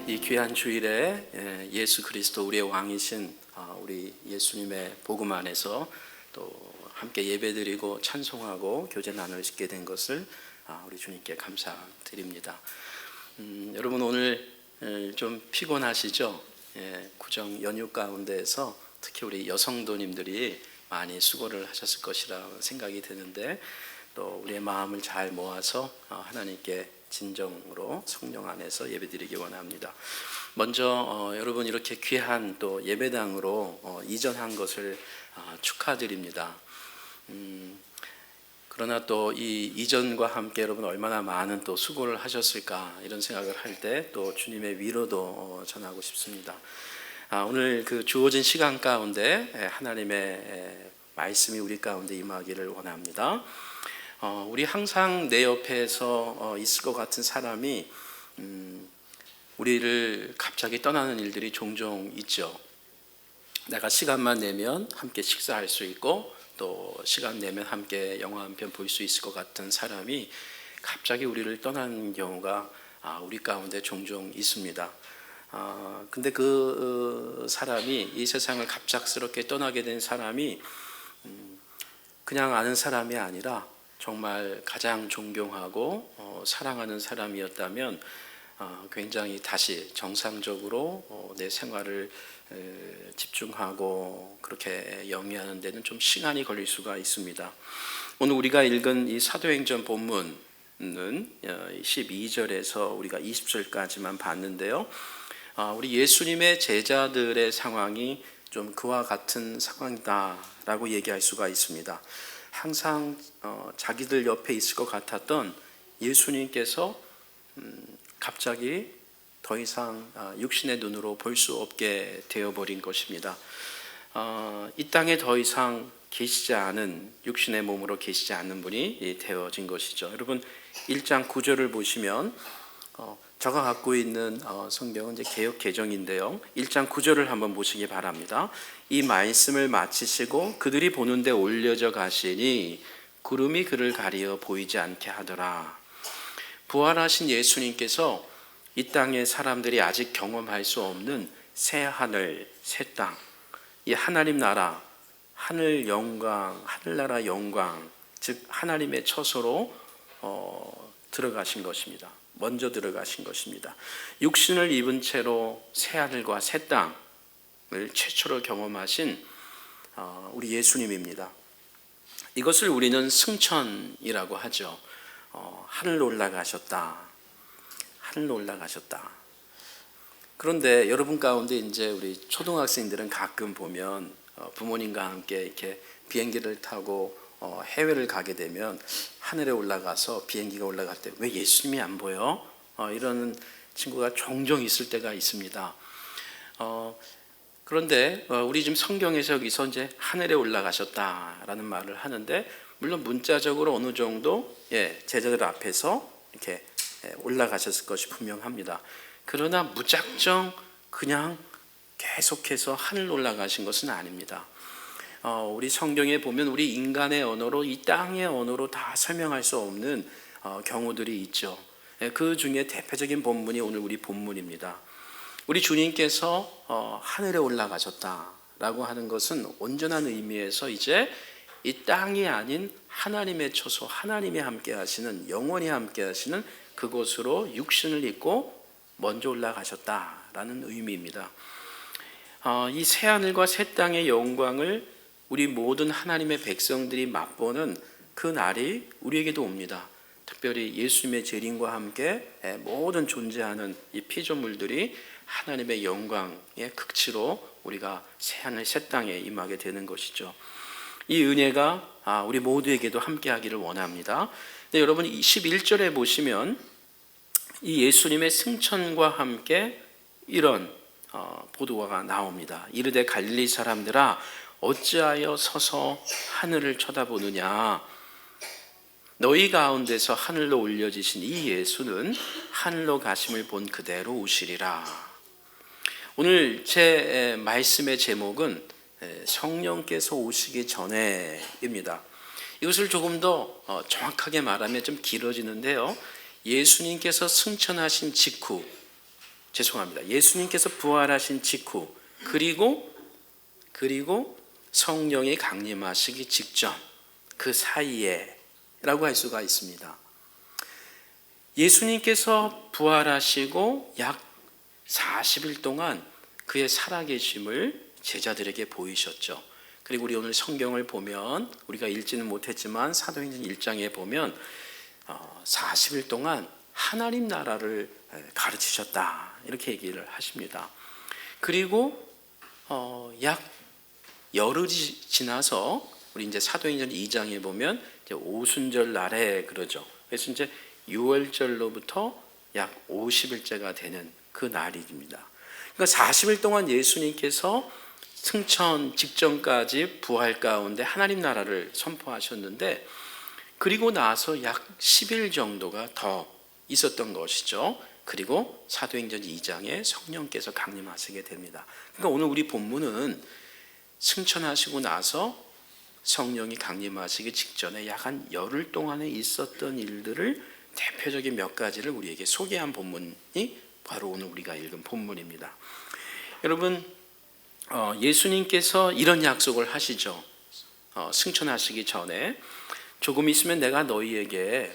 이 귀한 주일에 예수 그리스도 우리의 왕이신 우리 예수님의 복음 안에서 또 함께 예배드리고 찬송하고 교제 나눌 수 있게 된 것을 우리 주님께 감사드립니다. 여러분 오늘 좀 피곤하시죠? 구정 연휴 가운데에서 특히 우리 여성도님들이 많이 수고를 하셨을 것이라 생각이 드는데 또 우리의 마음을 잘 모아서 하나님께 진정으로 성령 안에서 예배드리기 원합니다. 먼저 여러분 이렇게 귀한 또 예배당으로 이전한 것을 축하드립니다. 그러나 또 이 이전과 함께 여러분 얼마나 많은 또 수고를 하셨을까 이런 생각을 할 때 또 주님의 위로도 전하고 싶습니다. 오늘 그 주어진 시간 가운데 하나님의 말씀이 우리 가운데 임하기를 원합니다. 우리 항상 내 옆에서 있을 것 같은 사람이 우리를 갑자기 떠나는 일들이 종종 있죠. 내가 시간만 내면 함께 식사할 수 있고 또 시간 내면 함께 영화 한 편 볼 수 있을 것 같은 사람이 갑자기 우리를 떠나는 경우가 우리 가운데 종종 있습니다. 근데 그 사람이 이 세상을 갑작스럽게 떠나게 된 사람이 그냥 아는 사람이 아니라 정말 가장 존경하고 사랑하는 사람이었다면 굉장히 다시 정상적으로 내 생활을 집중하고 그렇게 영위하는 데는 좀 시간이 걸릴 수가 있습니다. 오늘 우리가 읽은 이 사도행전 본문은 12절에서 우리가 20절까지만 봤는데요. 우리 예수님의 제자들의 상황이 좀 그와 같은 상황이다라고 얘기할 수가 있습니다. 항상 자기들 옆에 있을 것 같았던 예수님께서 갑자기 더 이상 육신의 눈으로 볼 수 없게 되어버린 것입니다. 이 땅에 더 이상 계시지 않은 육신의 몸으로 계시지 않는 분이 되어진 것이죠. 여러분 1장 9절을 보시면 제가 갖고 있는 성경은 이제 개역 개정인데요. 1장 9절을 한번 보시기 바랍니다. 이 말씀을 마치시고 그들이 보는데 올려져 가시니 구름이 그를 가리어 보이지 않게 하더라. 부활하신 예수님께서 이 땅의 사람들이 아직 경험할 수 없는 새 하늘, 새 땅, 이 하나님 나라, 하늘 영광, 하늘나라 영광, 즉 하나님의 처소로 들어가신 것입니다. 먼저 들어가신 것입니다. 육신을 입은 채로 새 하늘과 새 땅을 최초로 경험하신 우리 예수님입니다. 이것을 우리는 승천이라고 하죠. 하늘로 올라가셨다. 하늘로 올라가셨다. 그런데 여러분 가운데 이제 우리 초등학생들은 가끔 보면 부모님과 함께 이렇게 비행기를 타고 해외를 가게 되면 하늘에 올라가서 비행기가 올라갈 때 왜 예수님이 안 보여? 이러는 친구가 종종 있을 때가 있습니다. 그런데 우리 지금 성경에서 여기서 이제 하늘에 올라가셨다라는 말을 하는데 물론 문자적으로 어느 정도 제자들 앞에서 이렇게 올라가셨을 것이 분명합니다. 그러나 무작정 그냥 계속해서 하늘 올라가신 것은 아닙니다. 우리 성경에 보면 우리 인간의 언어로 이 땅의 언어로 다 설명할 수 없는 경우들이 있죠. 그 중에 대표적인 본문이 오늘 우리 본문입니다. 우리 주님께서 하늘에 올라가셨다라고 하는 것은 온전한 의미에서 이제 이 땅이 아닌 하나님의 처소, 하나님이 함께 하시는, 영원히 함께 하시는 그곳으로 육신을 입고 먼저 올라가셨다라는 의미입니다. 이 새하늘과 새 땅의 영광을 우리 모든 하나님의 백성들이 맛보는 그 날이 우리에게도 옵니다. 특별히 예수님의 재림과 함께 모든 존재하는 이 피조물들이 하나님의 영광의 극치로 우리가 새하늘 새 땅에 임하게 되는 것이죠. 이 은혜가 우리 모두에게도 함께 하기를 원합니다. 근데 여러분 21절에 보시면 이 예수님의 승천과 함께 이런 보도가 나옵니다. 이르되 갈릴리 사람들아 어찌하여 서서 하늘을 쳐다보느냐. 너희 가운데서 하늘로 올려지신 이 예수는 하늘로 가심을 본 그대로 오시리라. 오늘 제 말씀의 제목은 성령께서 오시기 전에입니다. 이것을 조금 더 정확하게 말하면 좀 길어지는데요. 예수님께서 승천하신 직후, 예수님께서 부활하신 직후, 그리고 성령이 강림하시기 직전, 그 사이에라고 할 수가 있습니다. 예수님께서 부활하시고 약 40일 동안 그의 살아계심을 제자들에게 보이셨죠. 그리고 우리 오늘 성경을 보면, 우리가 읽지는 못했지만 사도행전 1장에 보면 40일 동안 하나님 나라를 가르치셨다, 이렇게 얘기를 하십니다. 그리고 약 열흘이 지나서 우리 이제 사도행전 2장에 보면 이제 오순절 날에 그러죠. 그래서 이제 6월절로부터 약 50일째가 되는 그 날입니다. 그러니까 40일 동안 예수님께서 승천 직전까지 부활 가운데 하나님 나라를 선포하셨는데, 그리고 나서 약 10일 정도가 더 있었던 것이죠. 그리고 사도행전 2장에 성령께서 강림하시게 됩니다. 그러니까 오늘 우리 본문은 승천하시고 나서 성령이 강림하시기 직전에 약 한 열흘 동안에 있었던 일들을, 대표적인 몇 가지를 우리에게 소개한 본문이 바로 오늘 우리가 읽은 본문입니다. 여러분, 예수님께서 이런 약속을 하시죠. 승천하시기 전에 조금 있으면 내가 너희에게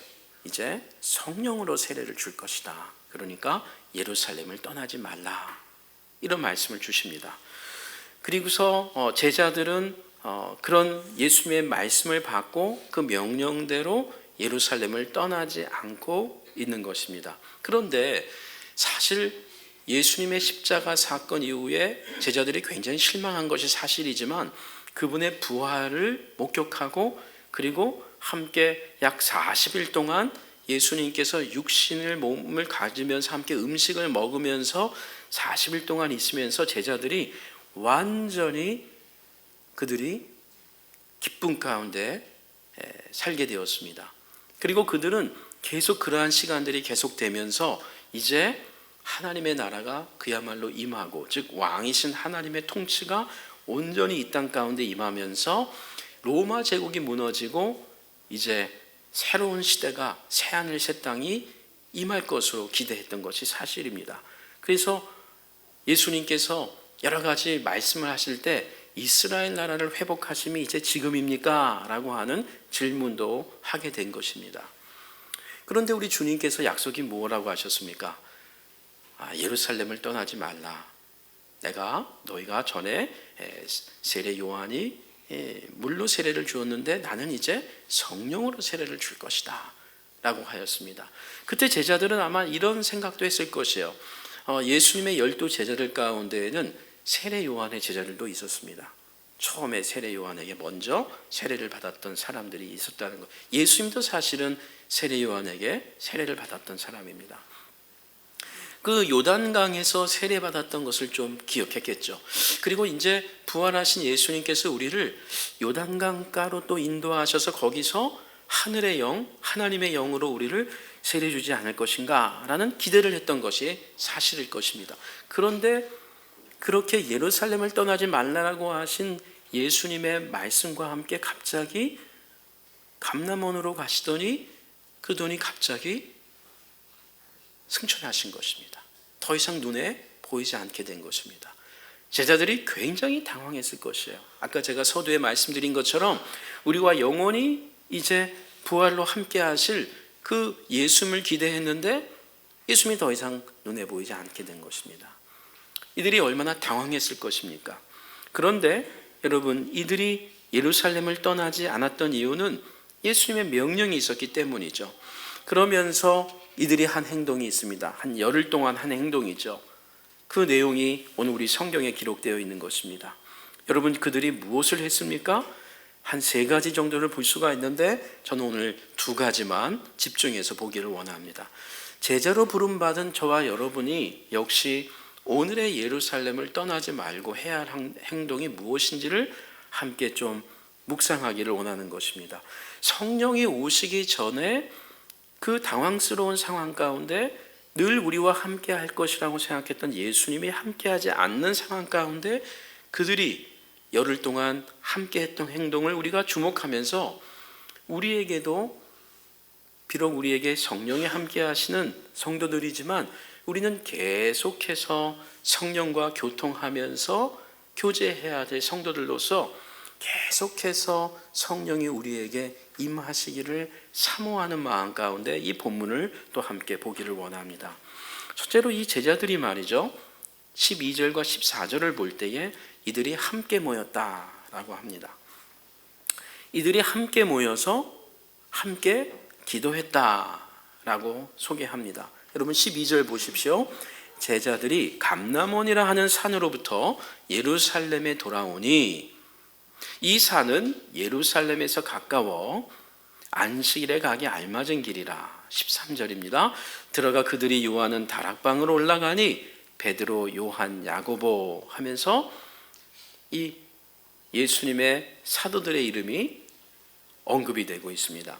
이제 성령으로 세례를 줄 것이다. 그러니까 예루살렘을 떠나지 말라, 이런 말씀을 주십니다. 그리고서 제자들은 그런 예수님의 말씀을 받고 그 명령대로 예루살렘을 떠나지 않고 있는 것입니다. 그런데 사실 예수님의 십자가 사건 이후에 제자들이 굉장히 실망한 것이 사실이지만, 그분의 부활을 목격하고 그리고 함께 약 40일 동안 예수님께서 육신을 몸을 가지면서 함께 음식을 먹으면서 40일 동안 있으면서 제자들이 완전히 그들이 기쁨 가운데 살게 되었습니다. 그리고 그들은 계속 그러한 시간들이 계속되면서 이제 하나님의 나라가 그야말로 임하고, 즉 왕이신 하나님의 통치가 온전히 이 땅 가운데 임하면서 로마 제국이 무너지고 이제 새로운 시대가, 새하늘 새 땅이 임할 것으로 기대했던 것이 사실입니다. 그래서 예수님께서 여러 가지 말씀을 하실 때 이스라엘 나라를 회복하심이 이제 지금입니까? 라고 하는 질문도 하게 된 것입니다. 그런데 우리 주님께서 약속이 뭐라고 하셨습니까? 예루살렘을 떠나지 말라. 너희가 전에 세례 요한이 물로 세례를 주었는데 나는 이제 성령으로 세례를 줄 것이다 라고 하였습니다. 그때 제자들은 아마 이런 생각도 했을 것이에요. 예수님의 12 제자들 가운데에는 세례 요한의 제자들도 있었습니다. 처음에 세례 요한에게 먼저 세례를 받았던 사람들이 있었다는 것. 예수님도 사실은 세례 요한에게 세례를 받았던 사람입니다. 그 요단강에서 세례받았던 것을 좀 기억했겠죠. 그리고 이제 부활하신 예수님께서 우리를 요단강가로 또 인도하셔서 거기서 하늘의 영, 하나님의 영으로 우리를 세례 주지 않을 것인가 라는 기대를 했던 것이 사실일 것입니다. 그런데 그렇게 예루살렘을 떠나지 말라고 하신 예수님의 말씀과 함께 갑자기 감람원으로 가시더니 그분이 갑자기 승천하신 것입니다. 더 이상 눈에 보이지 않게 된 것입니다. 제자들이 굉장히 당황했을 것이에요. 아까 제가 서두에 말씀드린 것처럼 우리와 영원히 이제 부활로 함께 하실 그 예수님을 기대했는데 예수님이 더 이상 눈에 보이지 않게 된 것입니다. 이들이 얼마나 당황했을 것입니까? 그런데 여러분, 이들이 예루살렘을 떠나지 않았던 이유는 예수님의 명령이 있었기 때문이죠. 그러면서 이들이 한 행동이 있습니다. 한 열흘 동안 한 행동이죠. 그 내용이 오늘 우리 성경에 기록되어 있는 것입니다. 여러분, 그들이 무엇을 했습니까? 한 3가지 정도를 볼 수가 있는데 저는 오늘 2가지만 집중해서 보기를 원합니다. 제자로 부름받은 저와 여러분이 역시 오늘의 예루살렘을 떠나지 말고 해야 할 행동이 무엇인지를 함께 좀 묵상하기를 원하는 것입니다. 성령이 오시기 전에 그 당황스러운 상황 가운데 늘 우리와 함께 할 것이라고 생각했던 예수님이 함께하지 않는 상황 가운데 그들이 열흘 동안 함께했던 행동을 우리가 주목하면서 우리에게도 비록 우리에게 성령이 함께하시는 성도들이지만 우리는 계속해서 성령과 교통하면서 교제해야 될 성도들로서 계속해서 성령이 우리에게 임하시기를 사모하는 마음 가운데 이 본문을 또 함께 보기를 원합니다. 첫째로 이 제자들이 말이죠, 12절과 14절을 볼 때에 이들이 함께 모였다라고 합니다. 이들이 함께 모여서 함께 기도했다라고 소개합니다. 여러분 12절 보십시오. 제자들이 감람원이라 하는 산으로부터 예루살렘에 돌아오니, 이 산은 예루살렘에서 가까워 안식일에 가기 알맞은 길이라. 13절입니다. 들어가 그들이 요하는 다락방으로 올라가니 베드로, 요한, 야고보 하면서 이 예수님의 사도들의 이름이 언급이 되고 있습니다.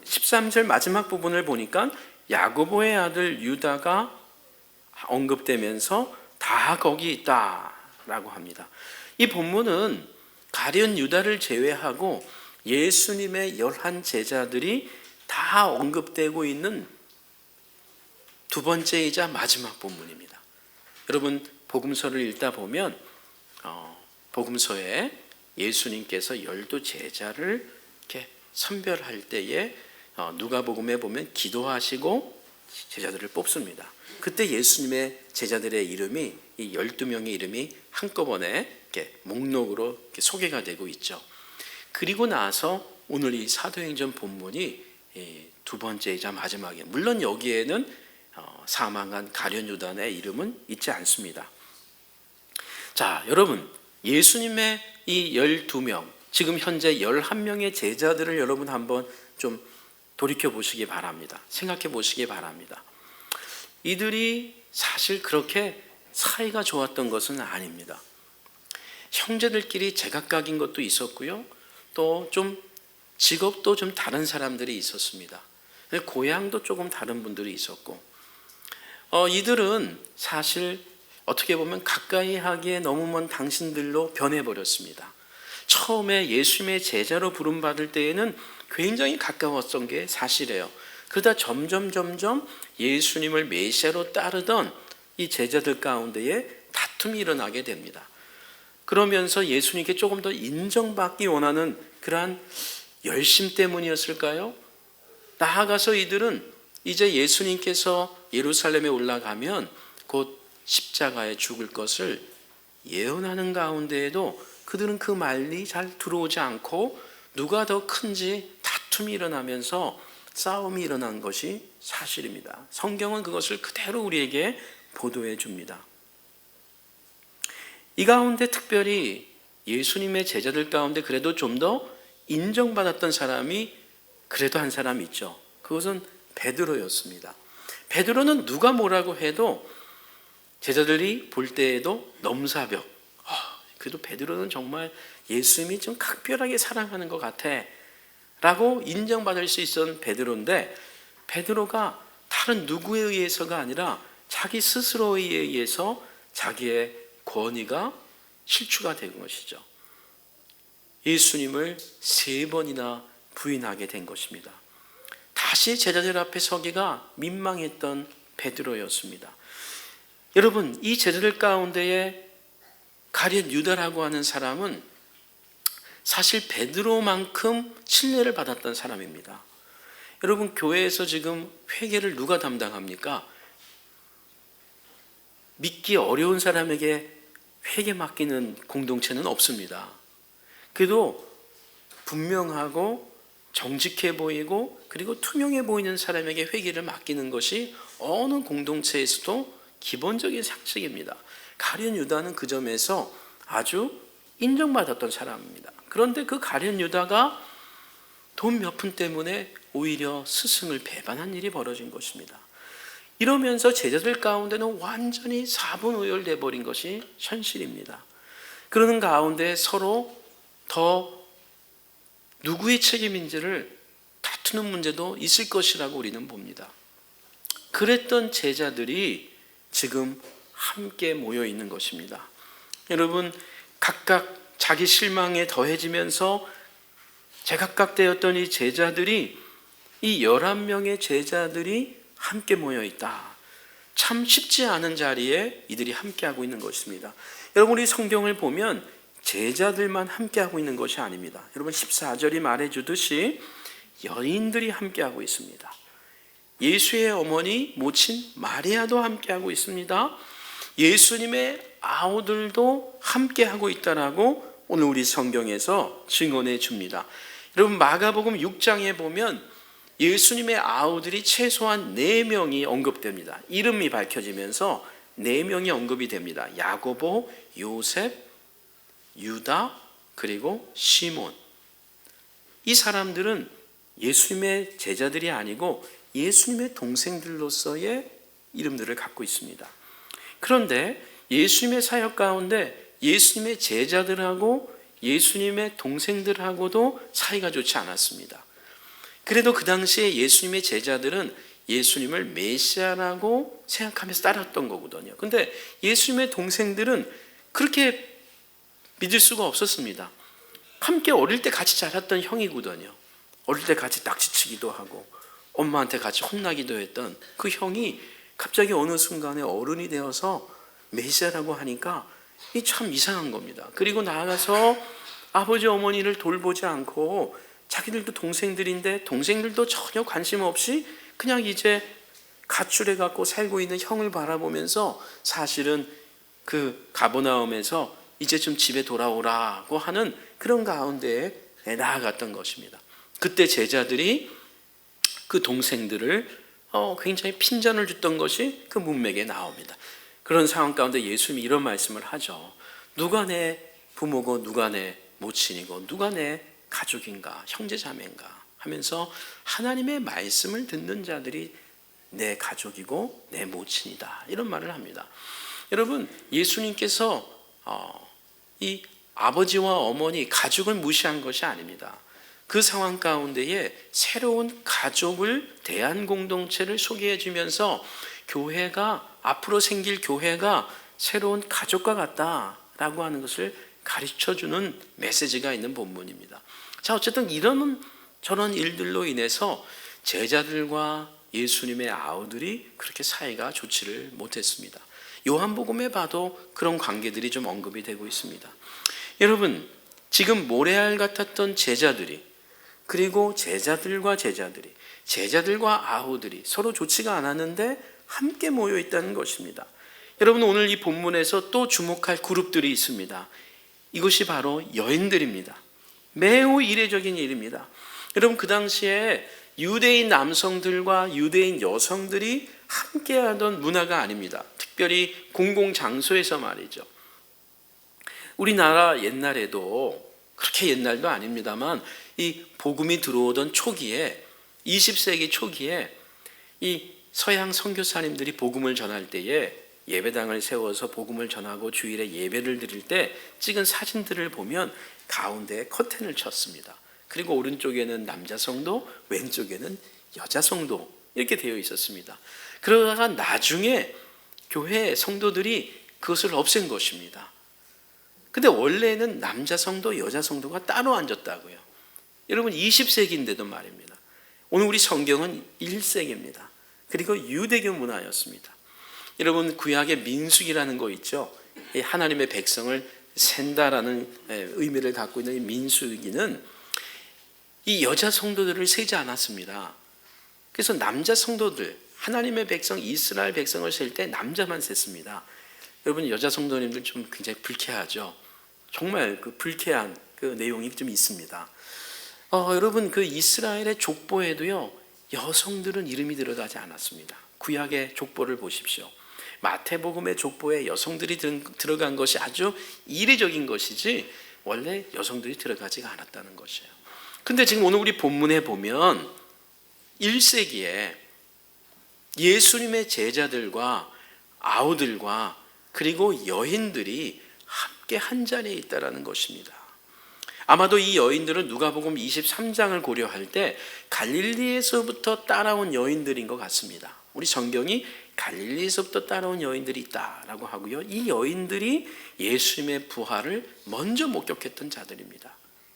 13절 마지막 부분을 보니까 야고보의 아들 유다가 언급되면서 다 거기 있다라고 합니다. 이 본문은 가룟 유다를 제외하고 예수님의 11 제자들이 다 언급되고 있는 두 번째이자 마지막 본문입니다. 여러분 복음서를 읽다 보면 복음서에 예수님께서 12 제자를 이렇게 선별할 때에 누가복음에 보면 기도하시고 제자들을 뽑습니다. 그때 예수님의 제자들의 이름이, 이 12명의 이름이 한꺼번에 이렇게 목록으로 이렇게 소개가 되고 있죠. 그리고 나서 오늘 이 사도행전 본문이 두 번째이자 마지막에, 물론 여기에는 사망한 가룟 유다의 이름은 있지 않습니다. 자, 여러분 예수님의 이 12명, 지금 현재 11명의 제자들을 여러분 한번 좀 돌이켜 보시기 바랍니다. 생각해 보시기 바랍니다. 이들이 사실 그렇게 사이가 좋았던 것은 아닙니다. 형제들끼리 제각각인 것도 있었고요, 또 좀 직업도 좀 다른 사람들이 있었습니다. 고향도 조금 다른 분들이 있었고, 이들은 사실 어떻게 보면 가까이 하기에 너무 먼 당신들로 변해버렸습니다. 처음에 예수님의 제자로 부름받을 때에는 굉장히 가까웠던 게 사실이에요. 그러다 점점 예수님을 메시아로 따르던 이 제자들 가운데에 다툼이 일어나게 됩니다. 그러면서 예수님께 조금 더 인정받기 원하는 그러한 열심 때문이었을까요? 나아가서 이들은 이제 예수님께서 예루살렘에 올라가면 곧 십자가에 죽을 것을 예언하는 가운데에도 그들은 그 말이 잘 들어오지 않고 누가 더 큰지 다툼이 일어나면서 싸움이 일어난 것이 사실입니다. 성경은 그것을 그대로 우리에게 보도해 줍니다. 이 가운데 특별히 예수님의 제자들 가운데 그래도 좀 더 인정받았던 사람이 그래도 한 사람 있죠. 그것은 베드로였습니다. 베드로는 누가 뭐라고 해도 제자들이 볼 때에도 넘사벽, 그래도 베드로는 정말 예수님이 좀 각별하게 사랑하는 것 같아 라고 인정받을 수 있었던 베드로인데, 베드로가 다른 누구에 의해서가 아니라 자기 스스로에 의해서 자기의 권위가 실추가 된 것이죠. 예수님을 3번이나 부인하게 된 것입니다. 다시 제자들 앞에 서기가 민망했던 베드로였습니다. 여러분, 이 제자들 가운데에 가룟 유다라고 하는 사람은 사실 베드로만큼 신뢰를 받았던 사람입니다. 여러분, 교회에서 지금 회개를 누가 담당합니까? 믿기 어려운 사람에게 회개 맡기는 공동체는 없습니다. 그래도 분명하고 정직해 보이고 그리고 투명해 보이는 사람에게 회개를 맡기는 것이 어느 공동체에서도 기본적인 상식입니다. 가룟 유다는 그 점에서 아주 인정받았던 사람입니다. 그런데 그 가룟 유다가 돈 몇 푼 때문에 오히려 스승을 배반한 일이 벌어진 것입니다. 이러면서 제자들 가운데는 완전히 사분오열돼 버린 것이 현실입니다. 그러는 가운데 서로 더 누구의 책임인지를 다투는 문제도 있을 것이라고 우리는 봅니다. 그랬던 제자들이 지금 함께 모여 있는 것입니다. 여러분, 각각 자기 실망에 더해지면서 제각각되었던 이 제자들이, 이 11명의 제자들이 함께 모여 있다. 참 쉽지 않은 자리에 이들이 함께하고 있는 것입니다. 여러분, 우리 성경을 보면 제자들만 함께하고 있는 것이 아닙니다. 여러분, 14절이 말해주듯이 여인들이 함께하고 있습니다. 예수의 어머니 모친 마리아도 함께하고 있습니다. 예수님의 아우들도 함께하고 있다라고 오늘 우리 성경에서 증언해 줍니다. 여러분, 마가복음 6장에 보면 예수님의 아우들이 최소한 4명이 언급됩니다. 이름이 밝혀지면서 4명이 언급이 됩니다. 야고보, 요셉, 유다, 그리고 시몬. 이 사람들은 예수님의 제자들이 아니고 예수님의 동생들로서의 이름들을 갖고 있습니다. 그런데 예수님의 사역 가운데 예수님의 제자들하고 예수님의 동생들하고도 사이가 좋지 않았습니다. 그래도 그 당시에 예수님의 제자들은 예수님을 메시아라고 생각하면서 따랐던 거거든요. 근데 예수님의 동생들은 그렇게 믿을 수가 없었습니다. 함께 어릴 때 같이 자랐던 형이거든요. 어릴 때 같이 딱지치기도 하고 엄마한테 같이 혼나기도 했던 그 형이 갑자기 어느 순간에 어른이 되어서 메시아라고 하니까 이 참 이상한 겁니다. 그리고 나아가서 아버지 어머니를 돌보지 않고 자기들도 동생들인데 동생들도 전혀 관심 없이 그냥 이제 가출해 갖고 살고 있는 형을 바라보면서 사실은 그 가버나움에서 이제 좀 집에 돌아오라고 하는 그런 가운데에 나아갔던 것입니다. 그때 제자들이 그 동생들을 굉장히 핀잔을 줬던 것이 그 문맥에 나옵니다. 그런 상황 가운데 예수님이 이런 말씀을 하죠. 누가 내 부모고 누가 내 모친이고 누가 내 가족인가 형제자매인가 하면서 하나님의 말씀을 듣는 자들이 내 가족이고 내 모친이다, 이런 말을 합니다. 여러분, 예수님께서 이 아버지와 어머니 가족을 무시한 것이 아닙니다. 그 상황 가운데에 새로운 가족을, 대한공동체를 소개해 주면서 교회가, 앞으로 생길 교회가 새로운 가족과 같다라고 하는 것을 가르쳐 주는 메시지가 있는 본문입니다. 자, 어쨌든 이런 저런 일들로 인해서 제자들과 예수님의 아우들이 그렇게 사이가 좋지를 못했습니다. 요한복음에 봐도 그런 관계들이 좀 언급이 되고 있습니다. 여러분, 지금 모래알 같았던 제자들이, 그리고 제자들과 아우들이 서로 좋지가 않았는데 함께 모여 있다는 것입니다. 여러분, 오늘 이 본문에서 또 주목할 그룹들이 있습니다. 이것이 바로 여인들입니다. 매우 이례적인 일입니다. 여러분, 그 당시에 유대인 남성들과 유대인 여성들이 함께하던 문화가 아닙니다. 특별히 공공장소에서 말이죠. 우리나라 옛날에도, 그렇게 옛날도 아닙니다만, 이 복음이 들어오던 초기에, 20세기 초기에 이 서양 선교사님들이 복음을 전할 때에 예배당을 세워서 복음을 전하고 주일에 예배를 드릴 때 찍은 사진들을 보면 가운데에 커튼을 쳤습니다. 그리고 오른쪽에는 남자 성도, 왼쪽에는 여자 성도, 이렇게 되어 있었습니다. 그러다가 나중에 교회 성도들이 그것을 없앤 것입니다. 근데 원래는 남자 성도, 여자 성도가 따로 앉았다고요. 여러분, 20세기인데도 말입니다. 오늘 우리 성경은 1세기입니다. 그리고 유대교 문화였습니다. 여러분, 구약의 민수기라는 거 있죠. 하나님의 백성을 센다라는 의미를 갖고 있는 이 민수기는 이 여자 성도들을 세지 않았습니다. 그래서 남자 성도들, 하나님의 백성, 이스라엘 백성을 셀 때 남자만 셌습니다. 여러분, 여자 성도님들 좀 굉장히 불쾌하죠. 정말 그 불쾌한 그 내용이 좀 있습니다. 여러분, 그 이스라엘의 족보에도요, 여성들은 이름이 들어가지 않았습니다. 구약의 족보를 보십시오. 마태복음의 족보에 여성들이 들어간 것이 아주 이례적인 것이지 원래 여성들이 들어가지가 않았다는 것이에요. 근데 지금 오늘 우리 본문에 보면 1세기에 예수님의 제자들과 아우들과 그리고 여인들이 함께 한 자리에 있다라는 것입니다. 아마도 이 여인들은 누가복음 23장을 고려할 때 갈릴리에서부터 따라온 여인들인 것 같습니다. 우리 성경이 갈릴리에서부터 따라온 여인들이 있다라고 하고요. 이 여인들이 예수님의 부활을 먼저 목격했던 자들입니다.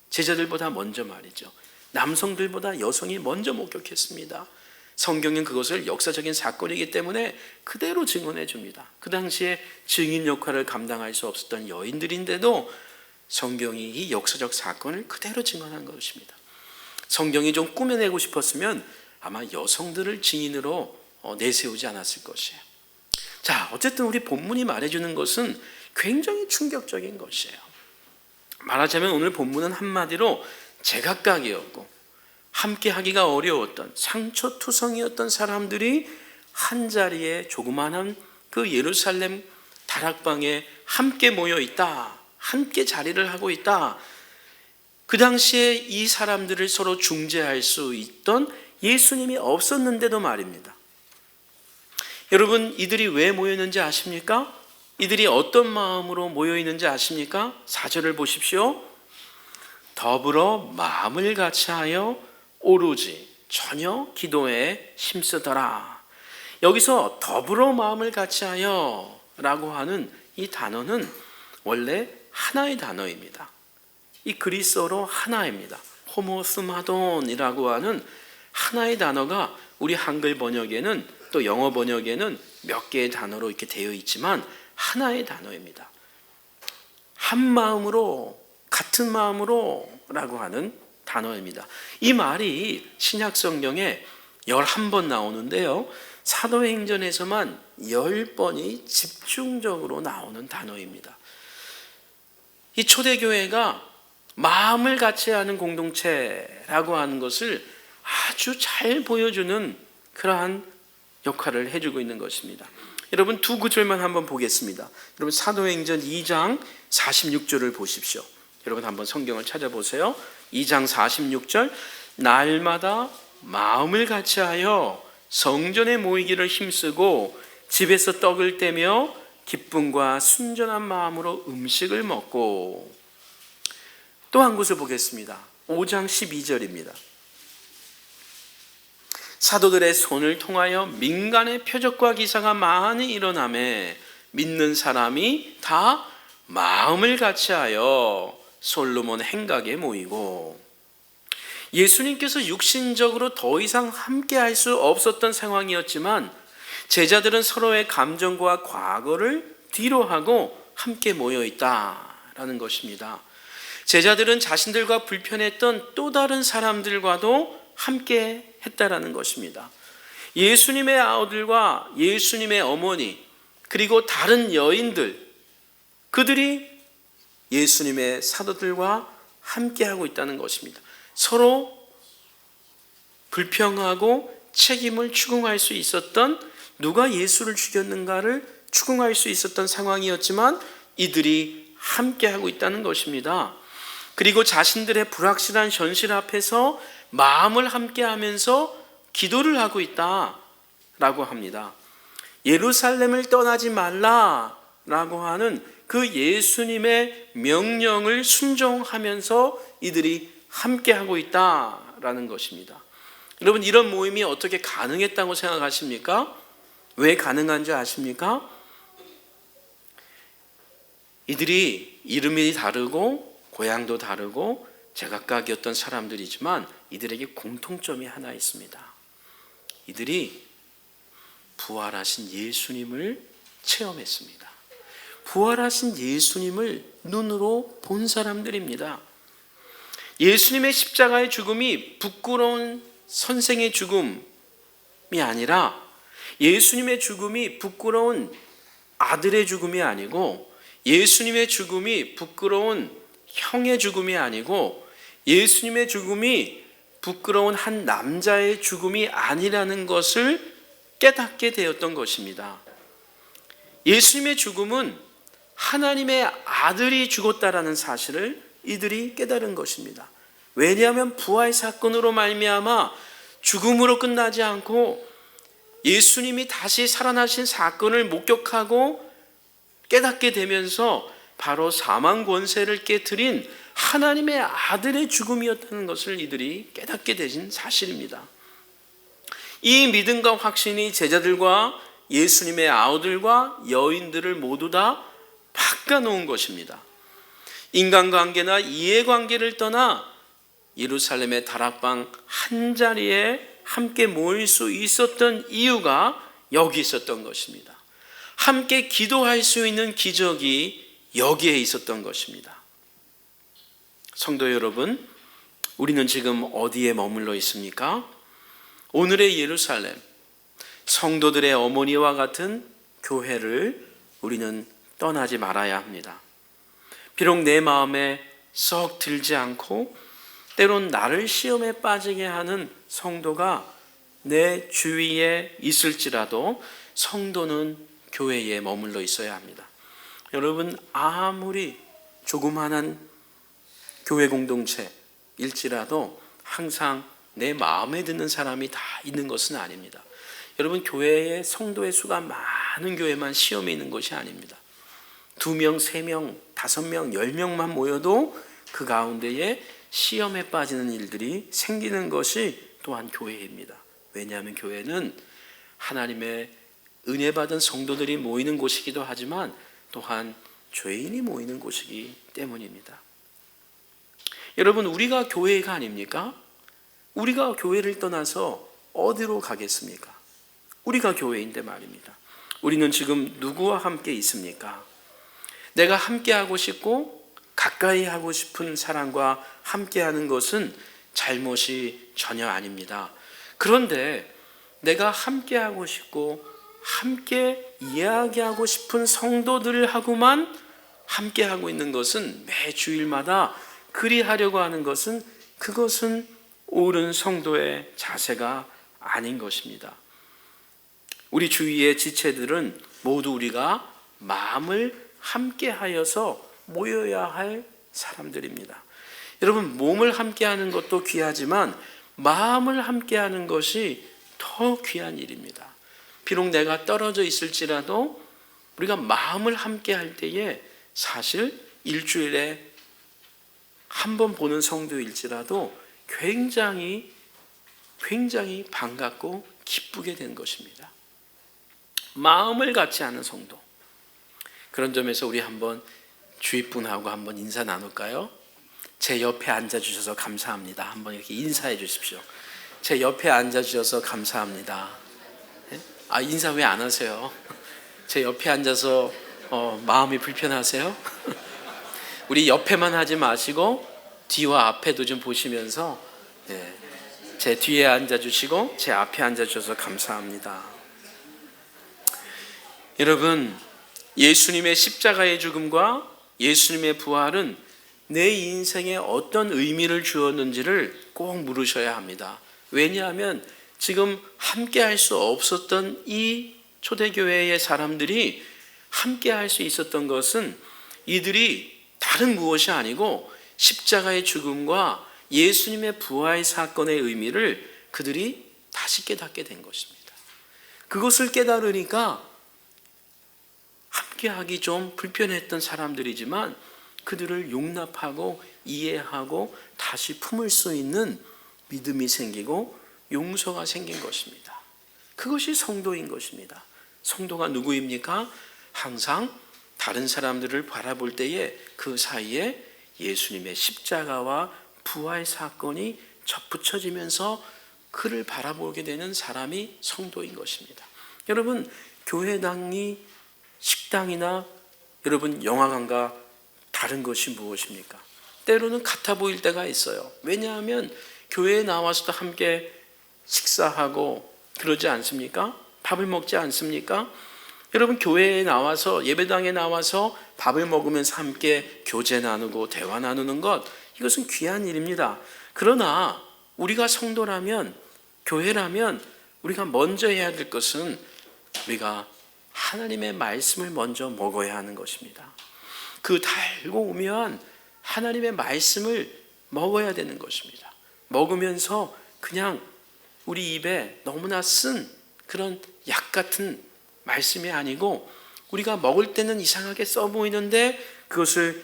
제자들보다 먼저 말이죠. 남성들보다 여성이 먼저 목격했습니다. 성경은 그것을 역사적인 사건이기 때문에 그대로 증언해 줍니다. 그 당시에 증인 역할을 감당할 수 없었던 여인들인데도 성경이 이 역사적 사건을 그대로 증언한 것입니다. 성경이 좀 꾸며내고 싶었으면 아마 여성들을 증인으로 내세우지 않았을 것이에요. 자, 어쨌든 우리 본문이 말해주는 것은 굉장히 충격적인 것이에요. 말하자면 오늘 본문은 한마디로 제각각이었고 함께 하기가 어려웠던 상처투성이었던 사람들이 한자리에 조그마한 그 예루살렘 다락방에 함께 모여 있다, 함께 자리를 하고 있다. 그 당시에 이 사람들을 서로 중재할 수 있던 예수님이 없었는데도 말입니다. 여러분, 이들이 왜 모였는지 아십니까? 이들이 어떤 마음으로 모여 있는지 아십니까? 4절을 보십시오. 더불어 마음을 같이하여 오로지 전혀 기도에 힘쓰더라. 여기서 더불어 마음을 같이하여 라고 하는 이 단어는 원래 하나의 단어입니다. 이 그리스어로 하나입니다. 호모스마돈이라고 하는 하나의 단어가 우리 한글 번역에는 또 영어 번역에는 몇 개의 단어로 이렇게 되어 있지만 하나의 단어입니다. 한 마음으로, 같은 마음으로 라고 하는 단어입니다. 이 말이 신약 성경에 11번 나오는데요. 사도행전에서만 10번이 집중적으로 나오는 단어입니다. 이 초대교회가 마음을 같이 하는 공동체라고 하는 것을 아주 잘 보여주는 그러한 역할을 해주고 있는 것입니다. 여러분, 두 구절만 한번 보겠습니다. 여러분, 사도행전 2장 46절을 보십시오. 여러분 한번 성경을 찾아보세요. 2장 46절, 날마다 마음을 같이하여 성전에 모이기를 힘쓰고 집에서 떡을 떼며 기쁨과 순전한 마음으로 음식을 먹고. 또 한 곳을 보겠습니다. 5장 12절입니다. 사도들의 손을 통하여 민간의 표적과 기사가 많이 일어나매 믿는 사람이 다 마음을 같이하여 솔로몬 행각에 모이고. 예수님께서 육신적으로 더 이상 함께 할 수 없었던 상황이었지만 제자들은 서로의 감정과 과거를 뒤로하고 함께 모여 있다라는 것입니다. 제자들은 자신들과 불편했던 또 다른 사람들과도 함께 했다라는 것입니다. 예수님의 아우들과 예수님의 어머니 그리고 다른 여인들, 그들이 예수님의 사도들과 함께하고 있다는 것입니다. 서로 불평하고 책임을 추궁할 수 있었던, 누가 예수를 죽였는가를 추궁할 수 있었던 상황이었지만 이들이 함께하고 있다는 것입니다. 그리고 자신들의 불확실한 현실 앞에서 마음을 함께하면서 기도를 하고 있다라고 합니다. 예루살렘을 떠나지 말라라고 하는 그 예수님의 명령을 순종하면서 이들이 함께하고 있다라는 것입니다. 여러분, 이런 모임이 어떻게 가능했다고 생각하십니까? 왜 가능한 줄 아십니까? 이들이 이름이 다르고 고향도 다르고 제각각이었던 사람들이지만 이들에게 공통점이 하나 있습니다. 이들이 부활하신 예수님을 체험했습니다. 부활하신 예수님을 눈으로 본 사람들입니다. 예수님의 십자가의 죽음이 부끄러운 선생의 죽음이 아니라, 예수님의 죽음이 부끄러운 아들의 죽음이 아니고, 예수님의 죽음이 부끄러운 형의 죽음이 아니고, 예수님의 죽음이 부끄러운 한 남자의 죽음이 아니라는 것을 깨닫게 되었던 것입니다. 예수님의 죽음은 하나님의 아들이 죽었다라는 사실을 이들이 깨달은 것입니다. 왜냐하면 부활 사건으로 말미암아 죽음으로 끝나지 않고 예수님이 다시 살아나신 사건을 목격하고 깨닫게 되면서 바로 사망 권세를 깨트린 하나님의 아들의 죽음이었다는 것을 이들이 깨닫게 되신 사실입니다. 이 믿음과 확신이 제자들과 예수님의 아우들과 여인들을 모두 다 바꿔놓은 것입니다. 인간관계나 이해관계를 떠나 예루살렘의 다락방 한자리에 함께 모일 수 있었던 이유가 여기 있었던 것입니다. 함께 기도할 수 있는 기적이 여기에 있었던 것입니다. 성도 여러분, 우리는 지금 어디에 머물러 있습니까? 오늘의 예루살렘, 성도들의 어머니와 같은 교회를 우리는 떠나지 말아야 합니다. 비록 내 마음에 썩 들지 않고 때론 나를 시험에 빠지게 하는 성도가 내 주위에 있을지라도 성도는 교회에 머물러 있어야 합니다. 여러분, 아무리 조그마한 교회 공동체일지라도 항상 내 마음에 드는 사람이 다 있는 것은 아닙니다. 여러분, 교회의 성도의 수가 많은 교회만 시험이 있는 것이 아닙니다. 2명, 3명, 5명, 10명만 모여도 그 가운데에 시험에 빠지는 일들이 생기는 것이 또한 교회입니다. 왜냐하면 교회는 하나님의 은혜 받은 성도들이 모이는 곳이기도 하지만 또한 죄인이 모이는 곳이기 때문입니다. 여러분, 우리가 교회가 아닙니까? 우리가 교회를 떠나서 어디로 가겠습니까? 우리가 교회인데 말입니다. 우리는 지금 누구와 함께 있습니까? 내가 함께 하고 싶고 가까이 하고 싶은 사람과 함께 하는 것은 잘못이 전혀 아닙니다. 그런데 내가 함께 하고 싶고 함께 이야기하고 싶은 성도들하고만 함께 하고 있는 것은 매 주일마다 그리하려고 하는 것은 그것은 옳은 성도의 자세가 아닌 것입니다. 우리 주위의 지체들은 모두 우리가 마음을 함께 하여서 모여야 할 사람들입니다. 여러분, 몸을 함께 하는 것도 귀하지만 마음을 함께 하는 것이 더 귀한 일입니다. 비록 내가 떨어져 있을지라도 우리가 마음을 함께 할 때에 사실 일주일에 한 번 보는 성도일지라도 굉장히 반갑고 기쁘게 된 것입니다. 마음을 같이 하는 성도. 그런 점에서 우리 한번 주위 분하고 한번 인사 나눌까요? 제 옆에 앉아주셔서 감사합니다. 한번 이렇게 인사해 주십시오. 제 옆에 앉아주셔서 감사합니다. 인사 왜 안 하세요? 제 옆에 앉아서 마음이 불편하세요? 우리 옆에만 하지 마시고 뒤와 앞에도 좀 보시면서 제 뒤에 앉아주시고 제 앞에 앉아주셔서 감사합니다. 여러분, 예수님의 십자가의 죽음과 예수님의 부활은 내 인생에 어떤 의미를 주었는지를 꼭 물으셔야 합니다. 왜냐하면 지금 함께 할 수 없었던 이 초대교회의 사람들이 함께 할 수 있었던 것은 이들이 다른 무엇이 아니고 십자가의 죽음과 예수님의 부활 사건의 의미를 그들이 다시 깨닫게 된 것입니다. 그것을 깨달으니까 함께하기 좀 불편했던 사람들이지만 그들을 용납하고 이해하고 다시 품을 수 있는 믿음이 생기고 용서가 생긴 것입니다. 그것이 성도인 것입니다. 성도가 누구입니까? 항상 다른 사람들을 바라볼 때에 그 사이에 예수님의 십자가와 부활 사건이 접붙여지면서 그를 바라보게 되는 사람이 성도인 것입니다. 여러분, 교회당이 식당이나 여러분 영화관과 다른 것이 무엇입니까? 때로는 같아 보일 때가 있어요. 왜냐하면 교회에 나와서도 함께 식사하고 그러지 않습니까? 밥을 먹지 않습니까? 여러분, 교회에 나와서 예배당에 나와서 밥을 먹으면서 함께 교제 나누고 대화 나누는 것, 이것은 귀한 일입니다. 그러나 우리가 성도라면, 교회라면 우리가 먼저 해야 될 것은 우리가 하나님의 말씀을 먼저 먹어야 하는 것입니다. 그 달고 오면 하나님의 말씀을 먹어야 되는 것입니다. 먹으면서 그냥 우리 입에 너무나 쓴 그런 약 같은 말씀이 아니고 우리가 먹을 때는 이상하게 써 보이는데 그것을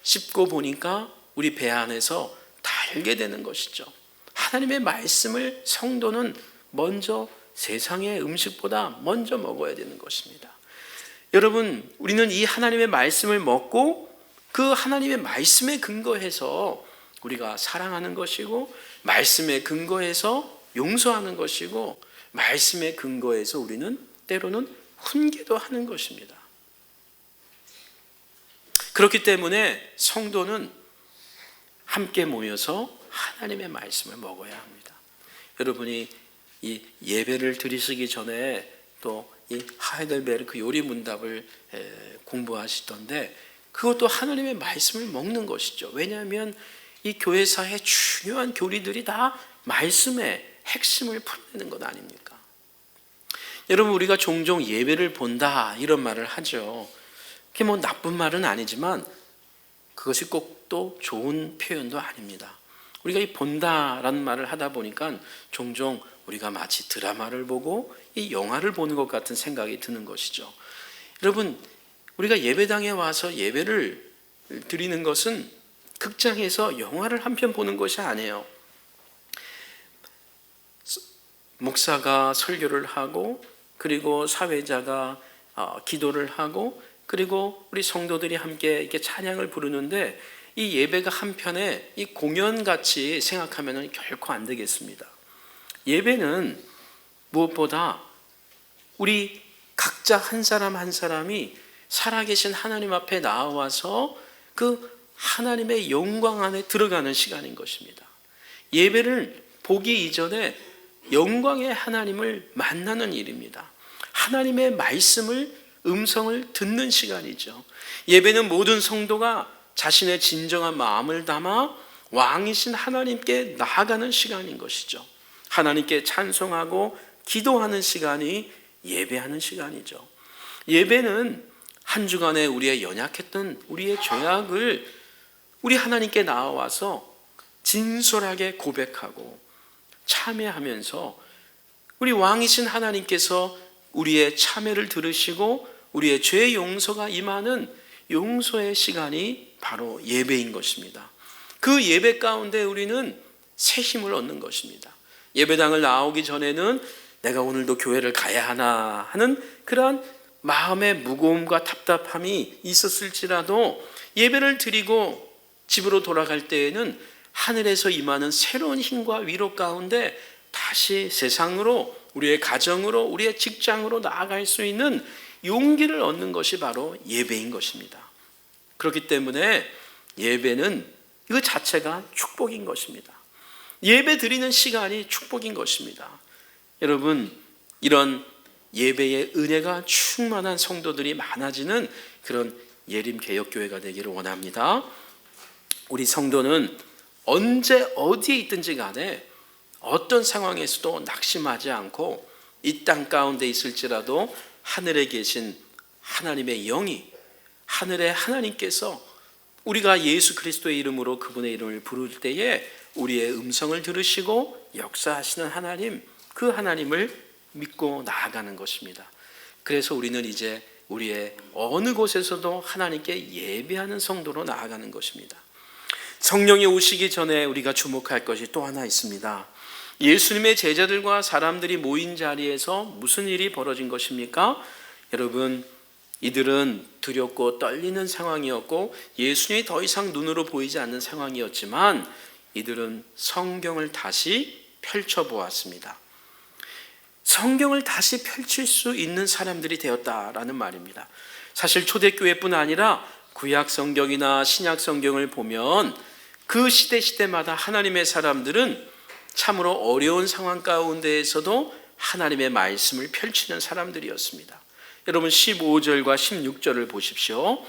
씹고 보니까 우리 배 안에서 달게 되는 것이죠. 하나님의 말씀을 성도는 먼저 세상의 음식보다 먼저 먹어야 되는 것입니다. 여러분, 우리는 이 하나님의 말씀을 먹고 그 하나님의 말씀에 근거해서 우리가 사랑하는 것이고, 말씀에 근거해서 용서하는 것이고, 말씀에 근거해서 우리는 때로는 훈계도 하는 것입니다. 그렇기 때문에 성도는 함께 모여서 하나님의 말씀을 먹어야 합니다. 여러분이 이 예배를 드리시기 전에 또 이 하이델베르크 요리 문답을 공부하시던데, 그것도 하나님의 말씀을 먹는 것이죠. 왜냐하면 이 교회사의 중요한 교리들이 다 말씀의 핵심을 풀어내는 것 아닙니까? 여러분, 우리가 종종 예배를 본다 이런 말을 하죠. 그게 뭐 나쁜 말은 아니지만 그것이 꼭 또 좋은 표현도 아닙니다. 우리가 이 본다라는 말을 하다 보니까 종종 우리가 마치 드라마를 보고 이 영화를 보는 것 같은 생각이 드는 것이죠. 여러분, 우리가 예배당에 와서 예배를 드리는 것은 극장에서 영화를 한 편 보는 것이 아니에요. 목사가 설교를 하고, 그리고 사회자가 기도를 하고, 그리고 우리 성도들이 함께 이렇게 찬양을 부르는데, 이 예배가 한편의 이 공연같이 생각하면 결코 안 되겠습니다. 예배는 무엇보다 우리 각자 한 사람 한 사람이 살아계신 하나님 앞에 나와서 그 하나님의 영광 안에 들어가는 시간인 것입니다. 예배를 보기 이전에 영광의 하나님을 만나는 일입니다. 하나님의 말씀을, 음성을 듣는 시간이죠. 예배는 모든 성도가 자신의 진정한 마음을 담아 왕이신 하나님께 나아가는 시간인 것이죠. 하나님께 찬송하고 기도하는 시간이 예배하는 시간이죠. 예배는 한 주간에 우리의 연약했던 우리의 죄악을 우리 하나님께 나와서 진솔하게 고백하고 참회하면서 우리 왕이신 하나님께서 우리의 참회를 들으시고 우리의 죄 용서가 임하는 용서의 시간이 바로 예배인 것입니다. 그 예배 가운데 우리는 새 힘을 얻는 것입니다. 예배당을 나오기 전에는 내가 오늘도 교회를 가야 하나 하는 그러한 마음의 무거움과 답답함이 있었을지라도 예배를 드리고 집으로 돌아갈 때에는 하늘에서 임하는 새로운 힘과 위로 가운데 다시 세상으로, 우리의 가정으로, 우리의 직장으로 나아갈 수 있는 용기를 얻는 것이 바로 예배인 것입니다. 그렇기 때문에 예배는 그 자체가 축복인 것입니다. 예배 드리는 시간이 축복인 것입니다. 여러분, 이런 예배의 은혜가 충만한 성도들이 많아지는 그런 예림개혁교회가 되기를 원합니다. 우리 성도는 언제 어디에 있든지 간에 어떤 상황에서도 낙심하지 않고 이 땅 가운데 있을지라도 하늘에 계신 하나님의 영이, 하늘의 하나님께서 우리가 예수 그리스도의 이름으로 그분의 이름을 부를 때에 우리의 음성을 들으시고 역사하시는 하나님, 그 하나님을 믿고 나아가는 것입니다. 그래서 우리는 이제 우리의 어느 곳에서도 하나님께 예배하는 성도로 나아가는 것입니다. 성령이 오시기 전에 우리가 주목할 것이 또 하나 있습니다. 예수님의 제자들과 사람들이 모인 자리에서 무슨 일이 벌어진 것입니까? 여러분, 이들은 두렵고 떨리는 상황이었고 예수님이 더 이상 눈으로 보이지 않는 상황이었지만 이들은 성경을 다시 펼쳐보았습니다. 성경을 다시 펼칠 수 있는 사람들이 되었다라는 말입니다. 사실 초대교회뿐 아니라 구약 성경이나 신약 성경을 보면 그 시대마다 하나님의 사람들은 참으로 어려운 상황 가운데에서도 하나님의 말씀을 펼치는 사람들이었습니다. 여러분, 15절과 16절을 보십시오.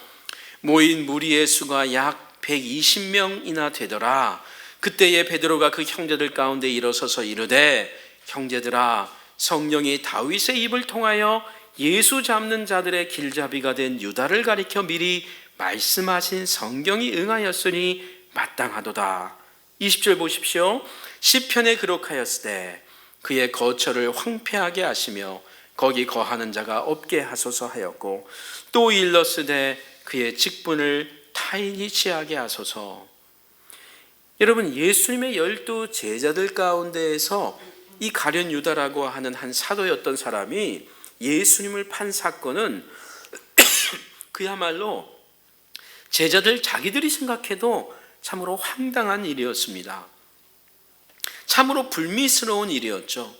모인 무리의 수가 약 120명이나 되더라. 그때에 베드로가 그 형제들 가운데 일어서서 이르되, 형제들아, 성령이 다윗의 입을 통하여 예수 잡는 자들의 길잡이가 된 유다를 가리켜 미리 말씀하신 성경이 응하였으니 마땅하도다. 20절 보십시오. 시편에 기록하였으되 그의 거처를 황폐하게 하시며 거기 거하는 자가 없게 하소서 하였고, 또 일렀으되 그의 직분을 타인이 취하게 하소서. 여러분, 예수님의 12 제자들 가운데에서 이 가룟 유다라고 하는 한 사도였던 사람이 예수님을 판 사건은 그야말로 제자들 자기들이 생각해도 참으로 황당한 일이었습니다. 참으로 불미스러운 일이었죠.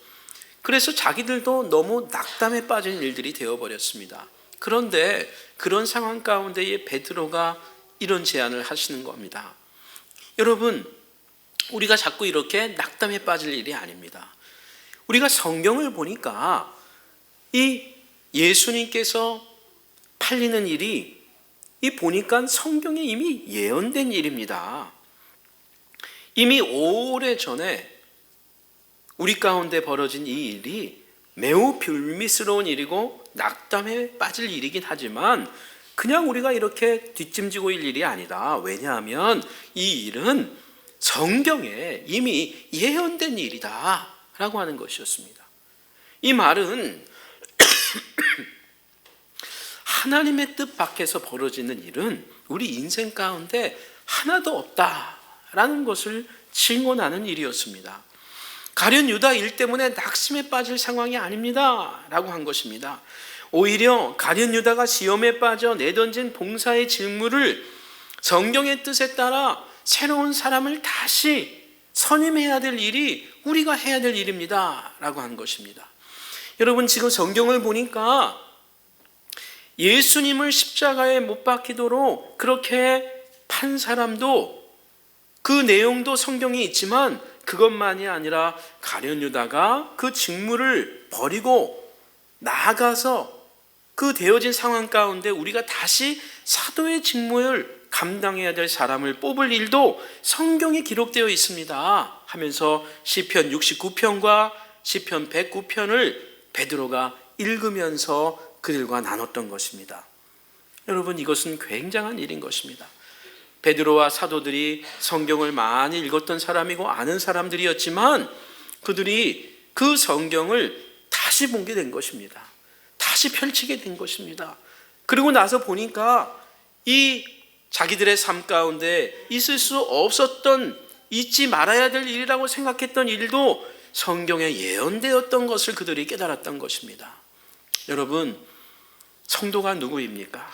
그래서 자기들도 너무 낙담에 빠진 일들이 되어버렸습니다. 그런데 그런 상황 가운데에 베드로가 이런 제안을 하시는 겁니다. 여러분, 우리가 자꾸 이렇게 낙담에 빠질 일이 아닙니다. 우리가 성경을 보니까 이 예수님께서 팔리는 일이 보니까 성경에 이미 예언된 일입니다. 이미 오래전에 우리 가운데 벌어진 이 일이 매우 불미스러운 일이고 낙담에 빠질 일이긴 하지만 그냥 우리가 이렇게 뒷짐지고 있을 일이 아니다. 왜냐하면 이 일은 성경에 이미 예언된 일이다 라고 하는 것이었습니다. 이 말은 하나님의 뜻 밖에서 벌어지는 일은 우리 인생 가운데 하나도 없다라는 것을 증언하는 일이었습니다. 가룟 유다 일 때문에 낙심에 빠질 상황이 아닙니다 라고 한 것입니다. 오히려 가룟 유다가 시험에 빠져 내던진 봉사의 직무를 성경의 뜻에 따라 새로운 사람을 다시 선임해야 될 일이 우리가 해야 될 일입니다 라고 한 것입니다. 여러분, 지금 성경을 보니까 예수님을 십자가에 못 박히도록 그렇게 판 사람도 그 내용도 성경에 있지만 그것만이 아니라 가룟 유다가 그 직무를 버리고 나아가서 그 되어진 상황 가운데 우리가 다시 사도의 직무를 감당해야 될 사람을 뽑을 일도 성경에 기록되어 있습니다 하면서 시편 69편과 시편 109편을 베드로가 읽으면서 그들과 나눴던 것입니다. 여러분, 이것은 굉장한 일인 것입니다. 베드로와 사도들이 성경을 많이 읽었던 사람이고 아는 사람들이었지만 그들이 그 성경을 다시 보게 된 것입니다. 다시 펼치게 된 것입니다. 그리고 나서 보니까 이 자기들의 삶 가운데 있을 수 없었던, 잊지 말아야 될 일이라고 생각했던 일도 성경에 예언되었던 것을 그들이 깨달았던 것입니다. 여러분, 성도가 누구입니까?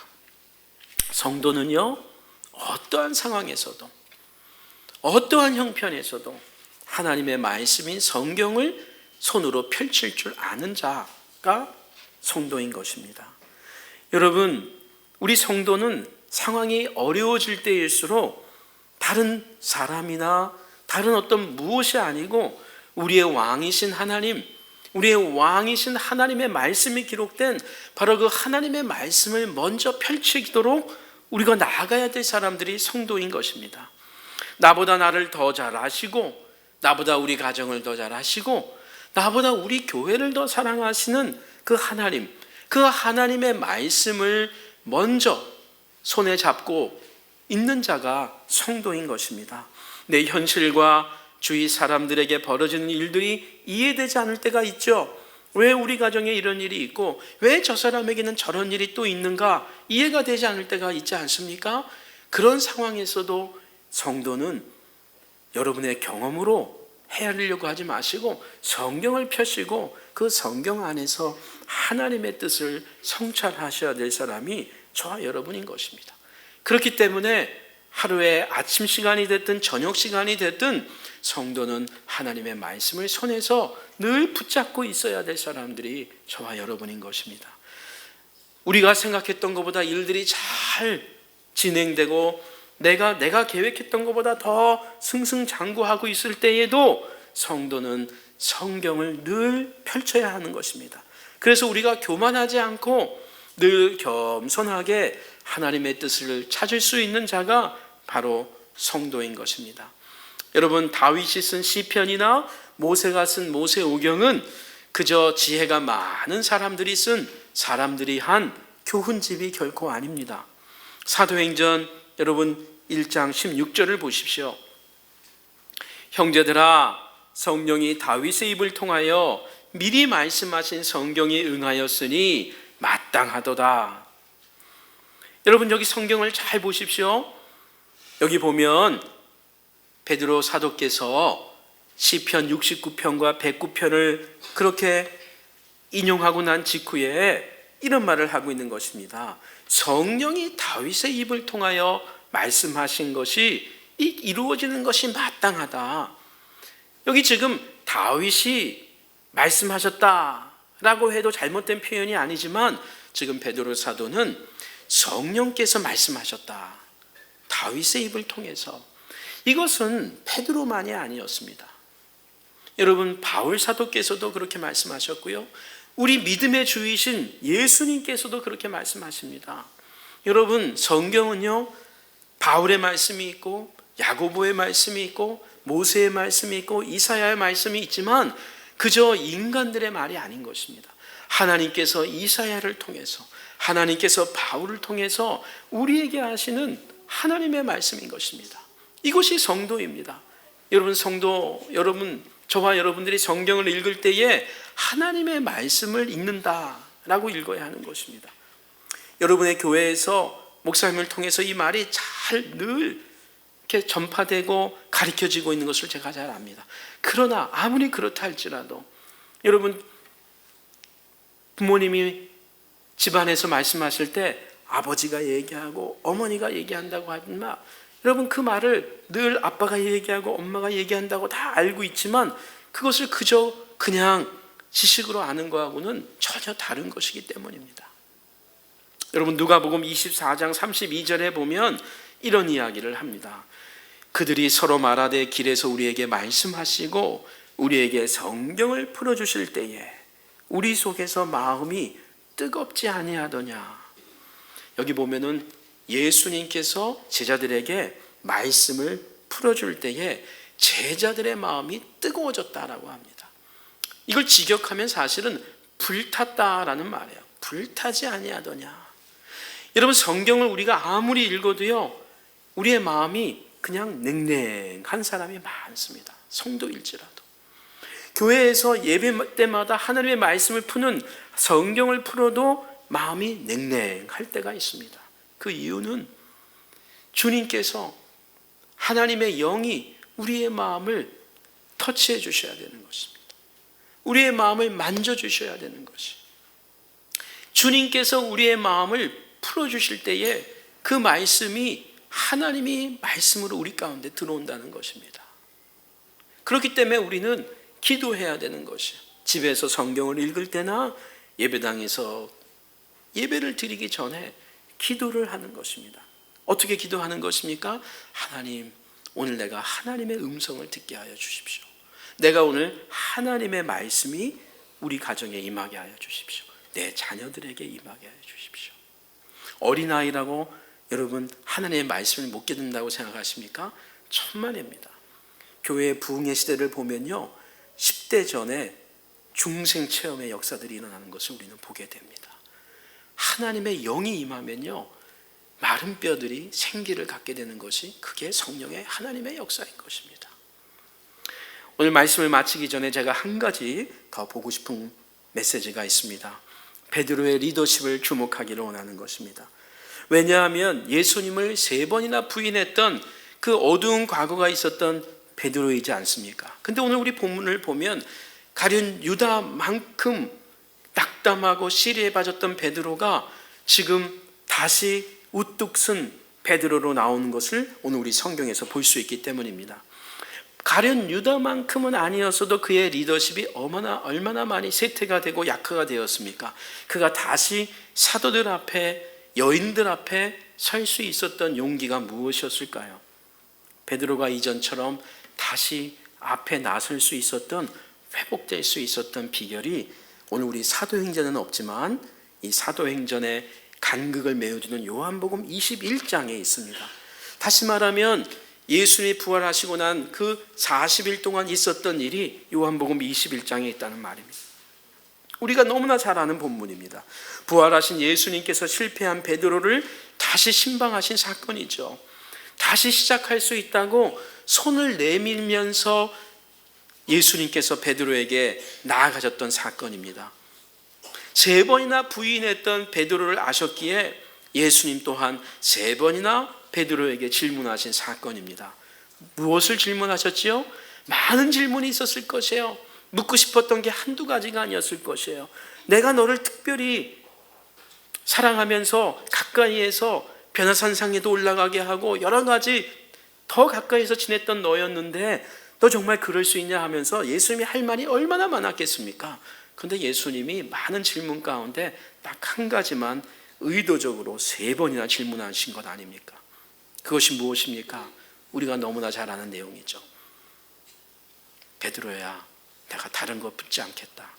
성도는요, 어떠한 상황에서도 어떠한 형편에서도 하나님의 말씀인 성경을 손으로 펼칠 줄 아는 자가 성도인 것입니다. 여러분, 우리 성도는 상황이 어려워질 때일수록 다른 사람이나 다른 어떤 무엇이 아니고 우리의 왕이신 하나님, 우리의 왕이신 하나님의 말씀이 기록된 바로 그 하나님의 말씀을 먼저 펼치도록 우리가 나아가야 될 사람들이 성도인 것입니다. 나보다 나를 더 잘 아시고, 나보다 우리 가정을 더 잘 아시고, 나보다 우리 교회를 더 사랑하시는 그 하나님, 그 하나님의 말씀을 먼저 손에 잡고 있는 자가 성도인 것입니다. 내 현실과 주위 사람들에게 벌어지는 일들이 이해되지 않을 때가 있죠. 왜 우리 가정에 이런 일이 있고 왜 저 사람에게는 저런 일이 또 있는가 이해가 되지 않을 때가 있지 않습니까? 그런 상황에서도 성도는 여러분의 경험으로 헤아리려고 하지 마시고 성경을 펴시고 그 성경 안에서 하나님의 뜻을 성찰하셔야 될 사람이 저와 여러분인 것입니다. 그렇기 때문에 하루에 아침 시간이 됐든 저녁 시간이 됐든 성도는 하나님의 말씀을 손에서 늘 붙잡고 있어야 될 사람들이 저와 여러분인 것입니다. 우리가 생각했던 것보다 일들이 잘 진행되고 내가 계획했던 것보다 더 승승장구하고 있을 때에도 성도는 성경을 늘 펼쳐야 하는 것입니다. 그래서 우리가 교만하지 않고 늘 겸손하게 하나님의 뜻을 찾을 수 있는 자가 바로 성도인 것입니다. 여러분, 다윗이 쓴 시편이나 모세가 쓴 모세오경은 그저 지혜가 많은 사람들이 쓴 사람들이 한 교훈집이 결코 아닙니다. 사도행전 여러분 1장 16절을 보십시오. 형제들아, 성령이 다윗의 입을 통하여 미리 말씀하신 성경에 응하였으니 마땅하도다. 여러분, 여기 성경을 잘 보십시오. 여기 보면 베드로 사도께서 시편 69편과 109편을 그렇게 인용하고 난 직후에 이런 말을 하고 있는 것입니다. 성령이 다윗의 입을 통하여 말씀하신 것이 이루어지는 것이 마땅하다. 여기 지금 다윗이 말씀하셨다라고 해도 잘못된 표현이 아니지만 지금 베드로 사도는 성령께서 말씀하셨다. 다윗의 입을 통해서. 이것은 베드로만이 아니었습니다. 여러분, 바울 사도께서도 그렇게 말씀하셨고요. 우리 믿음의 주이신 예수님께서도 그렇게 말씀하십니다. 여러분, 성경은요, 바울의 말씀이 있고 야고보의 말씀이 있고 모세의 말씀이 있고 이사야의 말씀이 있지만 그저 인간들의 말이 아닌 것입니다. 하나님께서 이사야를 통해서, 하나님께서 바울을 통해서 우리에게 하시는 하나님의 말씀인 것입니다. 이것이 성도입니다. 여러분, 저와 여러분들이 성경을 읽을 때에 하나님의 말씀을 읽는다라고 읽어야 하는 것입니다. 여러분의 교회에서 목사님을 통해서 이 말이 잘 늘 이렇게 전파되고 가르쳐지고 있는 것을 제가 잘 압니다. 그러나 아무리 그렇다 할지라도 여러분, 부모님이 집안에서 말씀하실 때 아버지가 얘기하고 어머니가 얘기한다고 하지만 여러분, 그 말을 늘 아빠가 얘기하고 엄마가 얘기한다고 다 알고 있지만 그것을 그냥 지식으로 아는 거하고는 전혀 다른 것이기 때문입니다. 여러분, 누가복음 24장 32절에 보면 이런 이야기를 합니다. 그들이 서로 말하되 길에서 우리에게 말씀하시고 우리에게 성경을 풀어주실 때에 우리 속에서 마음이 뜨겁지 아니하더냐. 여기 보면은 예수님께서 제자들에게 말씀을 풀어줄 때에 제자들의 마음이 뜨거워졌다라고 합니다. 이걸 직역하면 사실은 불탔다라는 말이에요. 불타지 아니하더냐. 여러분, 성경을 우리가 아무리 읽어도요, 우리의 마음이 그냥 냉랭한 사람이 많습니다. 성도일지라도. 교회에서 예배 때마다 하나님의 말씀을 푸는 성경을 풀어도 마음이 냉랭할 때가 있습니다. 그 이유는 주님께서 하나님의 영이 우리의 마음을 터치해 주셔야 되는 것입니다. 우리의 마음을 만져주셔야 되는 것이. 주님께서 우리의 마음을 풀어주실 때에 그 말씀이 하나님이 말씀으로 우리 가운데 들어온다는 것입니다. 그렇기 때문에 우리는 기도해야 되는 것이에요. 집에서 성경을 읽을 때나 예배당에서 예배를 드리기 전에 기도를 하는 것입니다. 어떻게 기도하는 것입니까? 하나님, 오늘 내가 하나님의 음성을 듣게 하여 주십시오. 내가 오늘 하나님의 말씀이 우리 가정에 임하게 하여 주십시오. 내 자녀들에게 임하게 하여 주십시오. 어린아이라고 여러분 하나님의 말씀을 못 듣는다고 생각하십니까? 천만입니다. 교회의 부흥의 시대를 보면요, 10대 전에 중생 체험의 역사들이 일어나는 것을 우리는 보게 됩니다. 하나님의 영이 임하면요, 마른 뼈들이 생기를 갖게 되는 것이 그게 성령의 하나님의 역사인 것입니다. 오늘 말씀을 마치기 전에 제가 한 가지 더 보고 싶은 메시지가 있습니다. 베드로의 리더십을 주목하기를 원하는 것입니다. 왜냐하면 예수님을 3번이나 부인했던 그 어두운 과거가 있었던 베드로이지 않습니까? 근데 오늘 우리 본문을 보면 가룟 유다만큼 낙담하고 시리에 빠졌던 베드로가 지금 다시 우뚝 쓴 베드로로 나오는 것을 오늘 우리 성경에서 볼 수 있기 때문입니다. 가룟 유다만큼은 아니었어도 그의 리더십이 얼마나 많이 쇠퇴가 되고 약화가 되었습니까? 그가 다시 사도들 앞에, 여인들 앞에 설 수 있었던 용기가 무엇이었을까요? 베드로가 이전처럼 다시 앞에 나설 수 있었던, 회복될 수 있었던 비결이 오늘 우리 사도행전에는 없지만 이 사도행전의 간극을 메워주는 요한복음 21장에 있습니다. 다시 말하면 예수님이 부활하시고 난 그 40일 동안 있었던 일이 요한복음 21장에 있다는 말입니다. 우리가 너무나 잘 아는 본문입니다. 부활하신 예수님께서 실패한 베드로를 다시 신방하신 사건이죠. 다시 시작할 수 있다고 손을 내밀면서 예수님께서 베드로에게 나아가셨던 사건입니다. 3번이나 부인했던 베드로를 아셨기에 예수님 또한 3번이나 베드로에게 질문하신 사건입니다. 무엇을 질문하셨지요? 많은 질문이 있었을 것이에요. 묻고 싶었던 게 한두 가지가 아니었을 것이에요. 내가 너를 특별히 사랑하면서 가까이에서 변화산상에도 올라가게 하고 여러 가지 더 가까이서 지냈던 너였는데 너 정말 그럴 수 있냐 하면서 예수님이 할 말이 얼마나 많았겠습니까? 그런데 예수님이 많은 질문 가운데 딱 한 가지만 의도적으로 3번이나 질문하신 것 아닙니까? 그것이 무엇입니까? 우리가 너무나 잘 아는 내용이죠. 베드로야, 내가 다른 거 묻지 않겠다.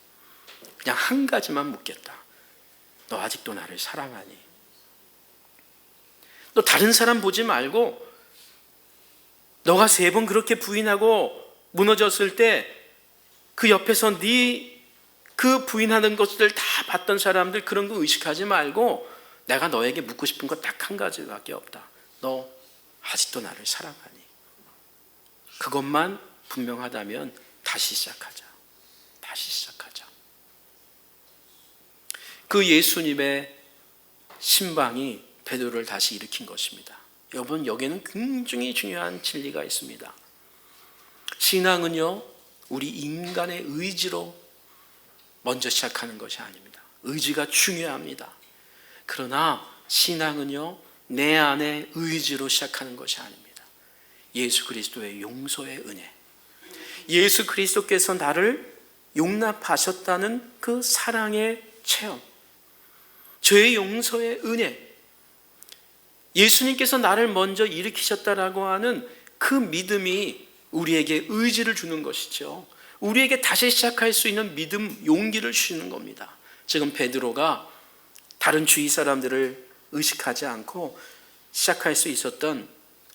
그냥 한 가지만 묻겠다. 너 아직도 나를 사랑하니? 너 다른 사람 보지 말고 너가 3번 그렇게 부인하고 무너졌을 때 그 옆에서 그 부인하는 것들 다 봤던 사람들 그런 거 의식하지 말고 내가 너에게 묻고 싶은 거 딱 한 가지밖에 없다. 너 아직도 나를 사랑하니? 그것만 분명하다면 다시 시작하자. 다시 시작하자. 그 예수님의 신방이 베드로를 다시 일으킨 것입니다. 여러분, 여기에는 굉장히 중요한 진리가 있습니다. 신앙은요, 우리 인간의 의지로 먼저 시작하는 것이 아닙니다. 의지가 중요합니다. 그러나 신앙은요, 내 안의 의지로 시작하는 것이 아닙니다. 예수 그리스도의 용서의 은혜, 예수 그리스도께서 나를 용납하셨다는 그 사랑의 체험, 죄의 용서의 은혜, 예수님께서 나를 먼저 일으키셨다라고 하는 그 믿음이 우리에게 의지를 주는 것이죠. 우리에게 다시 시작할 수 있는 믿음, 용기를 주시는 겁니다. 지금 베드로가 다른 주위 사람들을 의식하지 않고 시작할 수 있었던,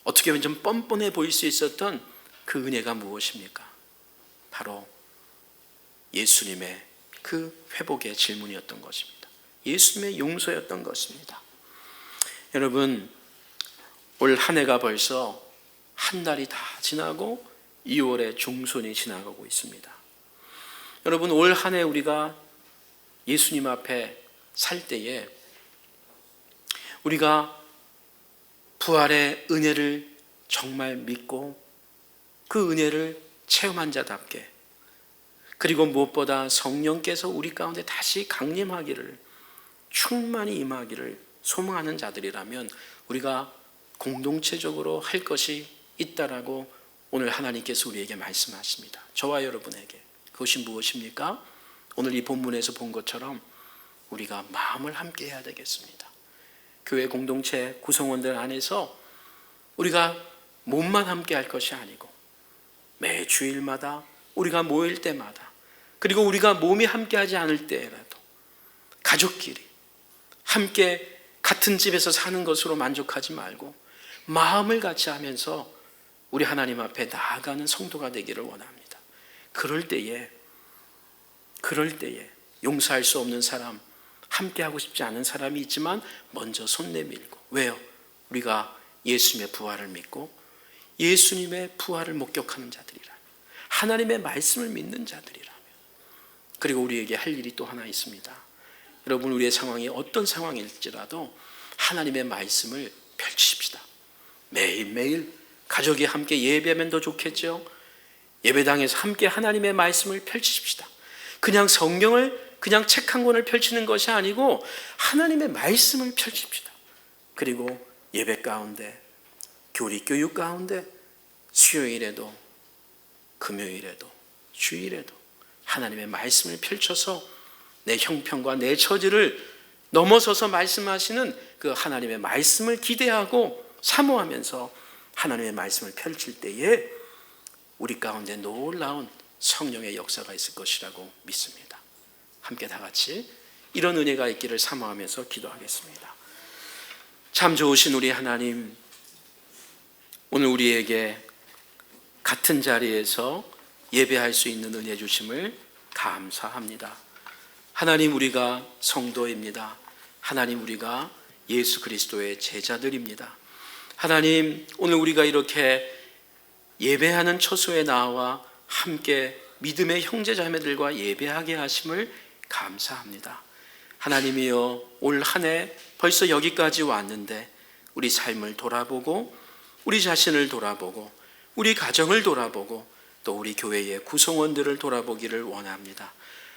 어떻게 보면 좀 뻔뻔해 보일 수 있었던 그 은혜가 무엇입니까? 바로 예수님의 그 회복의 질문이었던 것입니다. 예수님의 용서였던 것입니다. 여러분, 올 한 해가 벌써 한 달이 다 지나고 2월의 중순이 지나가고 있습니다. 여러분, 올 한 해 우리가 예수님 앞에 살 때에 우리가 부활의 은혜를 정말 믿고 그 은혜를 체험한 자답게, 그리고 무엇보다 성령께서 우리 가운데 다시 강림하기를, 충만히 임하기를 소망하는 자들이라면 우리가 공동체적으로 할 것이 있다라고 오늘 하나님께서 우리에게 말씀하십니다. 저와 여러분에게. 그것이 무엇입니까? 오늘 이 본문에서 본 것처럼 우리가 마음을 함께 해야 되겠습니다. 교회 공동체 구성원들 안에서 우리가 몸만 함께 할 것이 아니고 매 주일마다 우리가 모일 때마다, 그리고 우리가 몸이 함께하지 않을 때라도 가족끼리 함께 같은 집에서 사는 것으로 만족하지 말고 마음을 같이 하면서 우리 하나님 앞에 나아가는 성도가 되기를 원합니다. 그럴 때에 용서할 수 없는 사람, 함께하고 싶지 않은 사람이 있지만 먼저 손 내밀고. 왜요? 우리가 예수님의 부활을 믿고 예수님의 부활을 목격하는 자들이라면, 하나님의 말씀을 믿는 자들이라면. 그리고 우리에게 할 일이 또 하나 있습니다. 여러분, 우리의 상황이 어떤 상황일지라도 하나님의 말씀을 펼치십시다. 매일매일 가족이 함께 예배하면 더 좋겠죠. 예배당에서 함께 하나님의 말씀을 펼치십시다. 그냥 성경을, 그냥 책 한 권을 펼치는 것이 아니고 하나님의 말씀을 펼칩시다. 그리고 예배 가운데, 교리 교육 가운데, 수요일에도 금요일에도 주일에도 하나님의 말씀을 펼쳐서 내 형편과 내 처지를 넘어서서 말씀하시는 그 하나님의 말씀을 기대하고 사모하면서 하나님의 말씀을 펼칠 때에 우리 가운데 놀라운 성령의 역사가 있을 것이라고 믿습니다. 함께 다 같이 이런 은혜가 있기를 사모하면서 기도하겠습니다. 참 좋으신 우리 하나님, 오늘 우리에게 같은 자리에서 예배할 수 있는 은혜 주심을 감사합니다. 하나님, 우리가 성도입니다. 하나님, 우리가 예수 그리스도의 제자들입니다. 하나님, 오늘 우리가 이렇게 예배하는 처소에 나와 함께 믿음의 형제자매들과 예배하게 하심을 감사합니다. 하나님이여, 올 한 해 벌써 여기까지 왔는데 우리 삶을 돌아보고, 우리 자신을 돌아보고, 우리 가정을 돌아보고, 또 우리 교회의 구성원들을 돌아보기를 원합니다.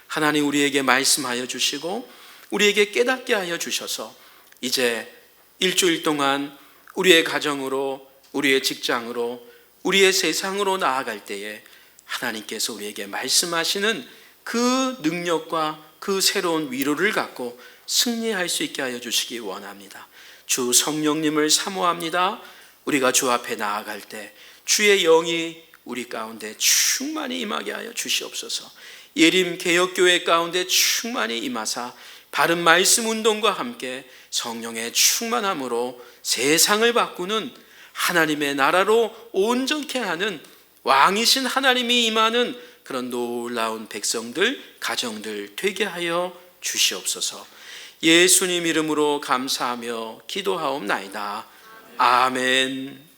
하나님 우리에게 말씀하여 주시고 우리에게 깨닫게 하여 주셔서 이제 일주일 동안 우리의 가정으로, 우리의 직장으로, 우리의 세상으로 나아갈 때에 하나님께서 우리에게 말씀하시는 그 능력과 그 새로운 위로를 갖고 승리할 수 있게 하여 주시기 원합니다. 주 성령님을 사모합니다. 우리가 주 앞에 나아갈 때 주의 영이 우리 가운데 충만히 임하게 하여 주시옵소서. 예림 개혁교회 가운데 충만히 임하사 바른 말씀 운동과 함께 성령의 충만함으로 세상을 바꾸는 하나님의 나라로 온전케 하는 왕이신 하나님이 임하는 그런 놀라운 백성들, 가정들 되게 하여 주시옵소서. 예수님 이름으로 감사하며 기도하옵나이다. 아멘.